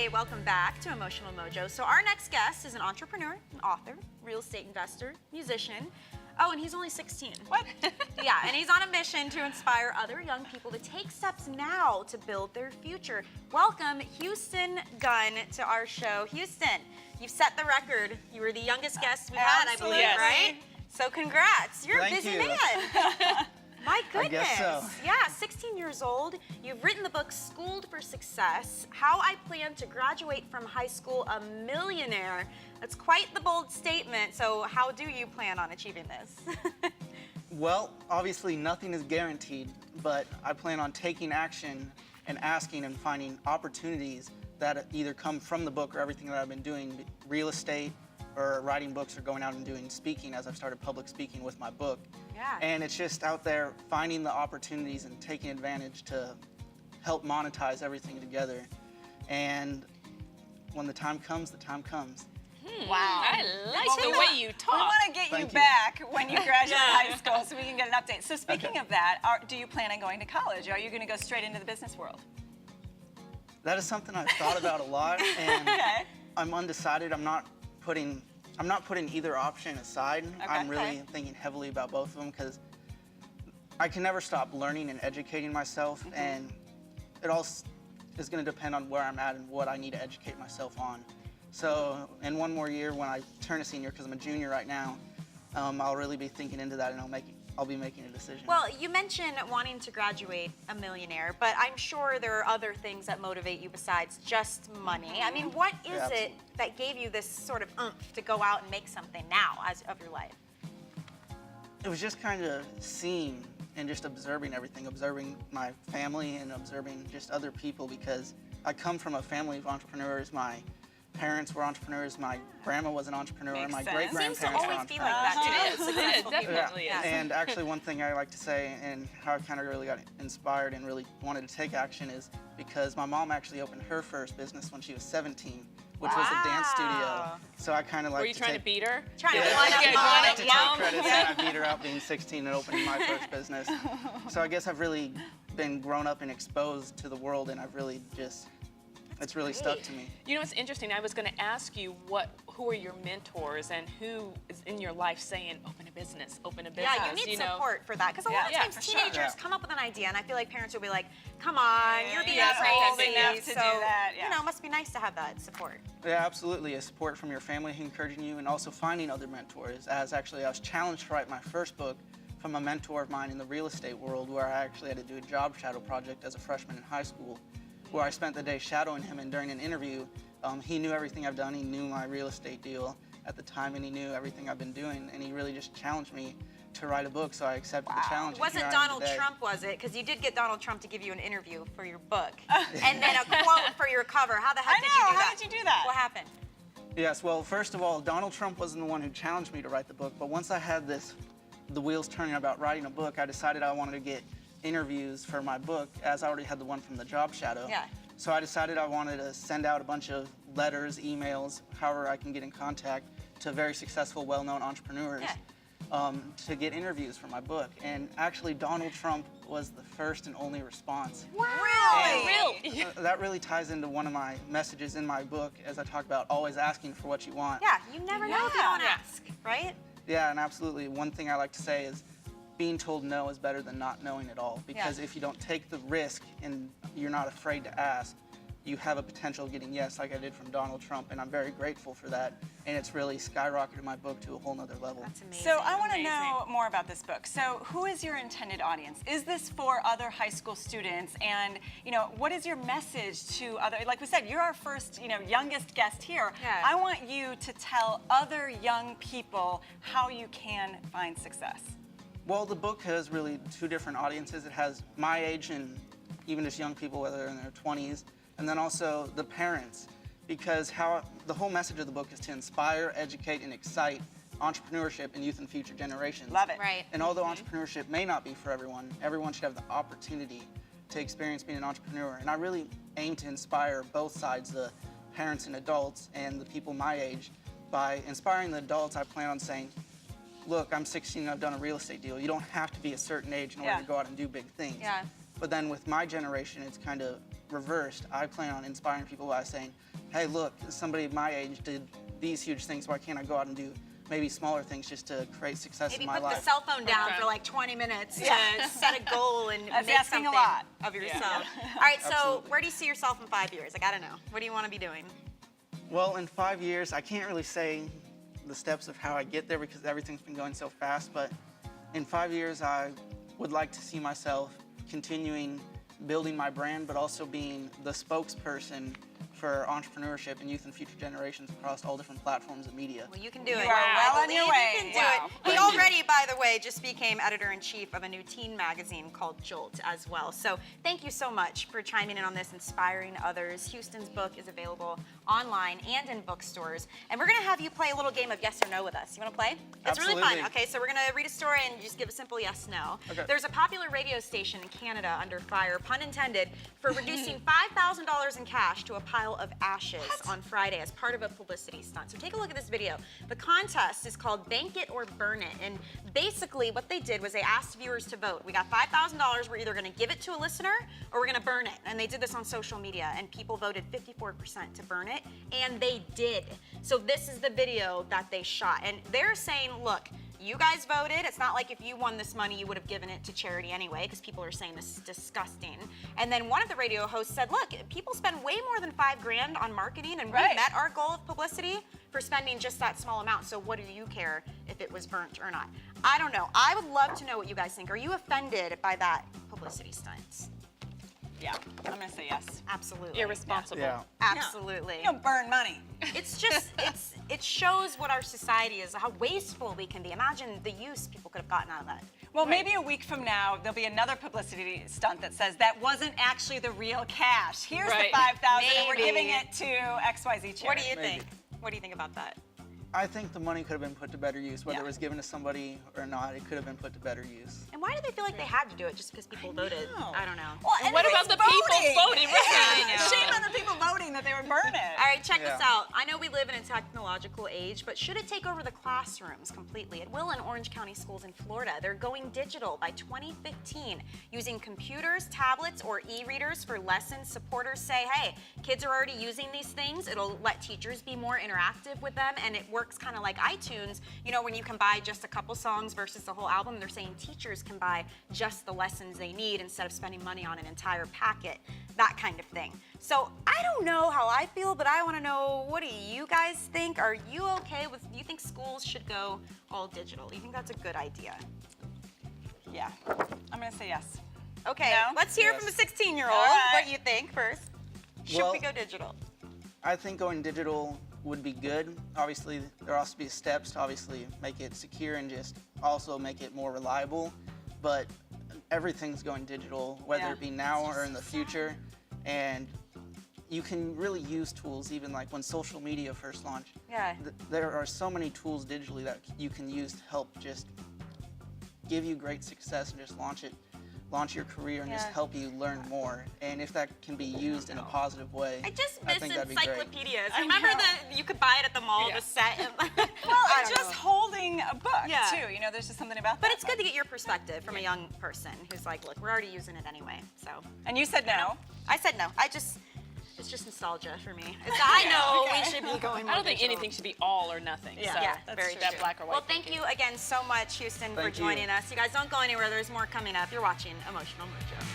Hey, welcome back to Emotional Mojo. So our next guest is an entrepreneur, an author, real estate investor, musician. Oh, and he's only 16. What? Yeah, and he's on a mission to inspire other young people to take steps now to build their future. Welcome, Houston Gunn, to our show. Houston, you've set the record. You were the youngest guest we've had, I believe, Yes. right? So congrats. You're Thank a busy you. man. My goodness. I guess so. Yeah, 16 years old. You've written the book Schooled for Success, How I Plan to Graduate from High School a Millionaire. That's quite the bold statement. So how do you plan on achieving this? Well, obviously nothing is guaranteed, but I plan on taking action and asking and finding opportunities that either come from the book or everything that I've been doing, real estate or writing books or going out and doing speaking, as I've started public speaking with my book. Yeah. And it's just out there finding the opportunities and taking advantage to help monetize everything together. And when the time comes, the time comes. Wow. I like the way you We talk. want to get you Thank you. back when you graduate high school so we can get an update. So speaking of that, do you plan on going to college? Are you going to go straight into the business world? That is something I've thought about a lot, and Okay. I'm undecided. I'm not putting either option aside. I'm really Okay. thinking heavily about both of them because I can never stop learning and educating myself, and it all is going to depend on where I'm at and what I need to educate myself on. So in one more year, when I turn a senior, because I'm a junior right now, I'll really be thinking into that, and I'll be making a decision. Well, you mentioned wanting to graduate a millionaire, but I'm sure there are other things that motivate you besides just money. I mean, what is Yeah, it absolutely. that gave you this sort of oomph to go out and make something now of your life? It was just kind of seeing and just observing everything, observing my family and observing just other people, because I come from a family of entrepreneurs. My parents were entrepreneurs, my grandma was an entrepreneur, Makes my sense. great-grandparents Seems to were always be entrepreneurs. like that. It is. It is. Definitely Yeah. is. And actually one thing I like to say and how I kind of really got inspired and really wanted to take action is because my mom actually opened her first business when she was 17, which was a dance studio. Wow. So I kind of like Were you trying to beat her? Trying Yeah, to one up Yeah, mom. one I up to mom. take credit and I beat her out being 16 and opening my first business. So I guess I've really been grown up and exposed to the world, and I've really just, it's really stuck to me. You know what's interesting? I was going to ask you who are your mentors and who is in your life saying, open a business, open a business. Yeah, you need support for that, because a lot of Yeah, times for sure. teenagers Yeah. come up with an idea, and I feel like parents will be like, "Come on, you're being yeah, old crazy." enough to So do that, yeah. you know, it must be nice to have that support. Yeah, absolutely. A support from your family encouraging you, and also finding other mentors. As actually I was challenged to write my first book from a mentor of mine in the real estate world, where I actually had to do a job shadow project as a freshman in high school, where I spent the day shadowing him, and during an interview, he knew everything I've done. He knew my real estate deal at the time, and he knew everything I've been doing, and he really just challenged me to write a book, so I accepted the challenge. It and here wasn't I am Donald today. Trump, was it? Because you did get Donald Trump to give you an interview for your book, and then a quote for your cover. How the heck I did you know, do that? how did you do that? What happened? Yes, well, first of all, Donald Trump wasn't the one who challenged me to write the book, but once I had the wheels turning about writing a book, I decided I wanted to get interviews for my book, as I already had the one from the job shadow. Yeah. So I decided I wanted to send out a bunch of letters, emails, however I can get in contact to very successful, well-known entrepreneurs to get interviews for my book. And actually, Donald Trump was the first and only response. Really? That really ties into one of my messages in my book, as I talk about always asking for what you want. Yeah, you never know if you don't Yeah. ask, right? Yeah, and absolutely. One thing I like to say is being told no is better than not knowing at all. Because if you don't take the risk and you're not afraid to ask, you have a potential of getting yes, like I did from Donald Trump, and I'm very grateful for that. And it's really skyrocketed my book to a whole nother level. That's amazing. So I want to Amazing. know more about this book. So who is your intended audience? Is this for other high school students? And what is your message to other? Like we said, you're our first, youngest guest here. Yeah. I want you to tell other young people how you can find success. Well, the book has really two different audiences. It has my age and even just young people, whether they're in their 20s, and then also the parents, because the whole message of the book is to inspire, educate, and excite entrepreneurship in youth and future generations. Love it. Right. And although entrepreneurship may not be for everyone, everyone should have the opportunity to experience being an entrepreneur. And I really aim to inspire both sides, the parents and adults and the people my age. By inspiring the adults, I plan on saying, look, I'm 16 and I've done a real estate deal. You don't have to be a certain age in order Yeah. to go out and do big things. Yeah. But then with my generation, it's kind of reversed. I plan on inspiring people by saying, hey, look, somebody my age did these huge things, why can't I go out and do maybe smaller things just to create success Maybe in my put life? the cell phone down Okay. for like 20 minutes to set a goal and That's make asking a something lot. of yourself. Yeah. All right, so Absolutely. where do you see yourself in 5 years? I gotta know. What do you want to be doing? Well, in 5 years, I can't really say the steps of how I get there because everything's been going so fast, but in 5 years, I would like to see myself continuing building my brand, but also being the spokesperson for entrepreneurship and youth and future generations across all different platforms of media. Well, you can do You it. are well I on your believe way. You can do Wow. it. He already, by the way, just became editor-in-chief of a new teen magazine called Jolt as well. So thank you so much for chiming in on this, inspiring others. Houston's book is available online and in bookstores. And we're going to have you play a little game of yes or no with us. You want to play? It's really fun. Absolutely. Okay, so we're going to read a story and just give a simple yes, no. Okay. There's a popular radio station in Canada under fire, pun intended, for reducing $5,000 in cash to a pile of ashes on Friday as part of a publicity stunt. So take a look at this video. The contest is called Bank It or Burn It. And basically what they did was they asked viewers to vote. We got $5,000. We're either going to give it to a listener or we're going to burn it. And they did this on social media and people voted 54% to burn it. And they did. So this is the video that they shot. And they're saying, look, you guys voted. It's not like if you won this money, you would have given it to charity anyway, because people are saying this is disgusting. And then one of the radio hosts said, look, people spend way more than $5,000 on marketing, and Right. we met our goal of publicity for spending just that small amount. So what do you care if it was burnt or not? I don't know. I would love to know what you guys think. Are you offended by that publicity stunt? Yeah, I'm gonna say yes. Absolutely. Irresponsible. Yeah. Absolutely. You don't burn money. It's just, it shows what our society is, how wasteful we can be. Imagine the use people could have gotten out of that. Well, maybe a week from now, there'll be another publicity stunt that says that wasn't actually the real cash. Here's Right. the $5,000 and we're Maybe. giving it to XYZ charity. What do you Maybe. think? What do you think about that? I think the money could have been put to better use, whether Yeah. it was given to somebody or not. It could have been put to better use. And why do they feel like they had to do it just because people voted? know. I don't know. Well, And what about the people voting? I know. Shame on the people voting that they would burn it. All right, check this Yeah. out. I know we live in a technological age, but should it take over the classrooms completely? It will in Orange County schools in Florida. They're going digital by 2015, using computers, tablets, or e-readers for lessons. Supporters say, hey, kids are already using these things. It'll let teachers be more interactive with them, and it works kind of like iTunes. You know, when you can buy just a couple songs versus the whole album, they're saying teachers can buy just the lessons they need instead of spending money on an entire packet, that kind of thing. So I don't know how I feel, but I want to know, what do you guys think? Are you okay with, do you think schools should go all digital? Do you think that's a good idea? Yeah, I'm gonna say yes. Okay, No? let's hear Yes. from a 16-year-old All right. what you think first. Should Well- we go digital? I think going digital would be good. Obviously, there also be steps to obviously make it secure and just also make it more reliable. But everything's going digital, whether Yeah. it be now or in the future. And you can really use tools, even like when social media first launched. Yeah. There are so many tools digitally that you can use to help just give you great success and just launch your career and just Yeah. help you learn more. And if that can be used in a positive way, I just I miss think that'd be great. encyclopedias. I Remember know. you could buy it at the mall, Yeah. the set. And, Well, I and don't just know. holding a book Yeah. too. You know, there's just something about But that. it's good to get your perspective from a young person who's like, look, we're already using it anyway. So And you said no. I said no. It's just nostalgia for me. I know okay. we should be going more I don't think digital. anything should be all or nothing. Yeah. So Yeah, that's very true. that black or white. Well, thank you again so much, Houston, for Thank you. joining us. You guys don't go anywhere. There's more coming up. You're watching Emotional Mojo.